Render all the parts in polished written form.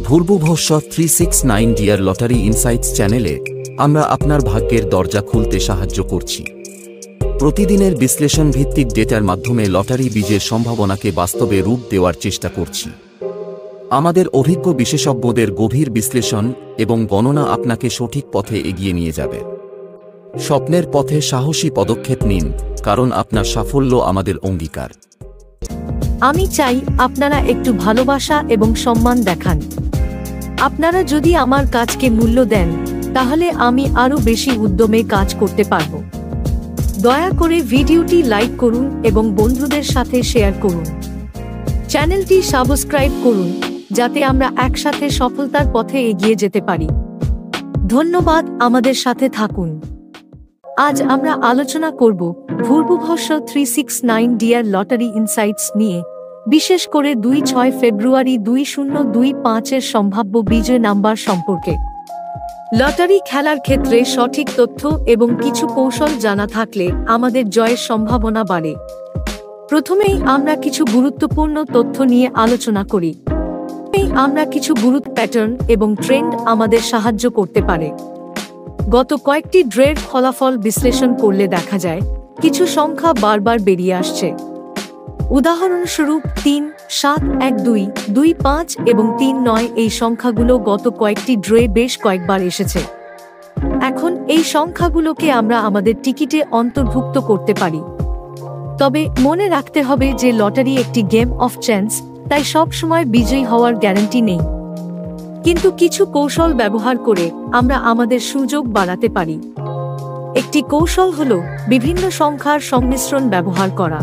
ভূর্ভুভস্য 369 dear lottery insights চ্যানেলে আমরা আপনার ভাগ্যের দরজা খুলতে সাহায্য করছি। প্রতিদিনের বিশ্লেষণ ভিত্তিক ডেটার মাধ্যমে লটারি বীজের সম্ভাবনাকে বাস্তবে রূপ দেওয়ার চেষ্টা করছি। আমাদের অভিজ্ঞ বিশেষজ্ঞদের গভীর বিশ্লেষণ এবং গণনা আপনাকে সঠিক পথে এগিয়ে নিয়ে যাবে। স্বপ্নের পথে সাহসী পদক্ষেপ নিন, কারণ আপনার সাফল্য আমাদের অঙ্গীকার। আমি চাই আপনারা একটু ভালোবাসা এবং সম্মান দেখান। আপনারা যদি আমার কাজকে মূল্য দেন, তাহলে আমি আরও বেশি উদ্যমে কাজ করতে পারব। দয়া করে ভিডিওটি লাইক করুন এবং বন্ধুদের সাথে শেয়ার করুন। চ্যানেলটি সাবস্ক্রাইব করুন, যাতে আমরা একসাথে সফলতার পথে এগিয়ে যেতে পারি। ধন্যবাদ, আমাদের সাথে থাকুন। আজ আমরা আলোচনা করব ভূর্ভুভস্য 369 ডিয়ার লটারি ইনসাইটস নিয়ে, বিশেষ করে 2-6 ফেব্রুয়ারি 2025-এর সম্ভাব্য বিজয় নাম্বার সম্পর্কে। লটারি খেলার ক্ষেত্রে সঠিক তথ্য এবং কিছু কৌশল জানা থাকলে আমাদের জয়ের সম্ভাবনা বাড়ে। প্রথমেই আমরা কিছু গুরুত্বপূর্ণ তথ্য নিয়ে আলোচনা করি। আমরা কিছু প্যাটার্ন এবং ট্রেন্ড আমাদের সাহায্য করতে পারে। গত কয়েকটি ড্রের ফলাফল বিশ্লেষণ করলে দেখা যায় কিছু সংখ্যা বারবার বেরিয়ে আসছে। উদাহরণস্বরূপ 3, 7, 1, 2, 2, 5 এবং 3, 9 এই সংখ্যাগুলো গত কয়েকটি ড্রে বেশ কয়েকবার এসেছে। এখন এই সংখ্যাগুলোকে আমরা আমাদের টিকিটে অন্তর্ভুক্ত করতে পারি। তবে মনে রাখতে হবে যে লটারি একটি গেম অফ চান্স, তাই সব সময় বিজয়ী হওয়ার গ্যারান্টি নেই। কিন্তু কিছু কৌশল ব্যবহার করে আমরা আমাদের সুযোগ বাড়াতে পারি। একটি কৌশল হল বিভিন্ন সংখ্যার সংমিশ্রণ ব্যবহার করা।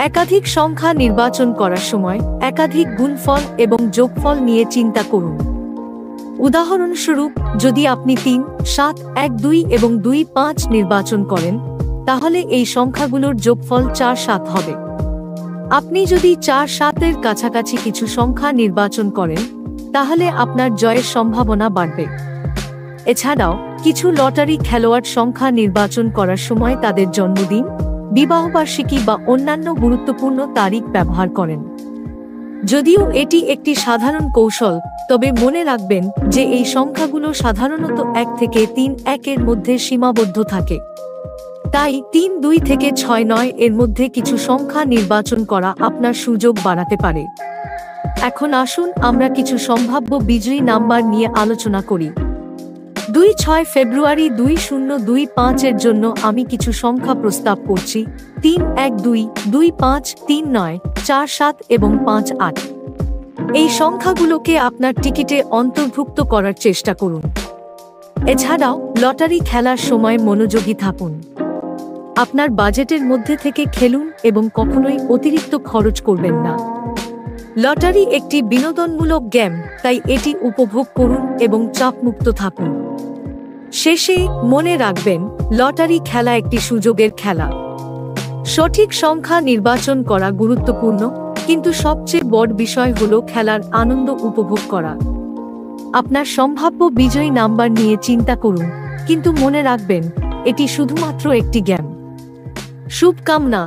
একাধিক সংখ্যা নির্বাচন করার সময় একাধিক গুণফল এবং যোগফল নিয়ে চিন্তা করুন। উদাহরণস্বরূপ, যদি আপনি 3, 7, 1, 2 এবং 2, 5 নির্বাচন করেন, তাহলে এই সংখ্যাগুলোর যোগফল 4, 7 হবে। আপনি যদি 4, 7-এর কাছাকাছি কিছু সংখ্যা নির্বাচন করেন, তাহলে আপনার জয়ের সম্ভাবনা বাড়বে। এছাড়াও কিছু লটারি খেলোয়াড় সংখ্যা নির্বাচন করার সময় তাদের জন্মদিন, বিবাহবার্ষিকী বা অন্যান্য গুরুত্বপূর্ণ তারিখ ব্যবহার করেন। যদিও এটি একটি সাধারণ কৌশল, তবে মনে রাখবেন যে এই সংখ্যাগুলো সাধারণত 1 থেকে 3, 1 এর মধ্যে সীমাবদ্ধ থাকে। তাই 3, 2 থেকে 6, 9 এর মধ্যে কিছু সংখ্যা নির্বাচন করা আপনার সুযোগ বাড়াতে পারে। এখন আসুন আমরা কিছু সম্ভাব্য বিজয়ী নাম্বার নিয়ে আলোচনা করি। 2-6 ফেব্রুয়ারি 2025-এর জন্য আমি কিছু সংখ্যা প্রস্তাব করছি: 3, 1, 2, 2, 5, 3, 9, 4, 7 এবং 5, 8। এই সংখ্যাগুলোকে আপনার টিকিটে অন্তর্ভুক্ত করার চেষ্টা করুন। এছাড়াও লটারি খেলার সময় মনোযোগী থাকুন। আপনার বাজেটের মধ্যে থেকে খেলুন এবং কখনোই অতিরিক্ত খরচ করবেন না। লটারি একটি বিনোদনমূলক গেম, তাই এটি উপভোগ করুন এবং চাপমুক্ত থাকুন। শেষে মনে রাখবেন, লটারি খেলা একটি সুযোগের খেলা। সঠিক সংখ্যা নির্বাচন করা গুরুত্বপূর্ণ, কিন্তু সবচেয়ে বড় বিষয় হলো খেলার আনন্দ উপভোগ করা। আপনার সম্ভাব্য বিজয়ী নাম্বার নিয়ে চিন্তা করুন, কিন্তু মনে রাখবেন এটি শুধুমাত্র একটি গেম। শুভকামনা।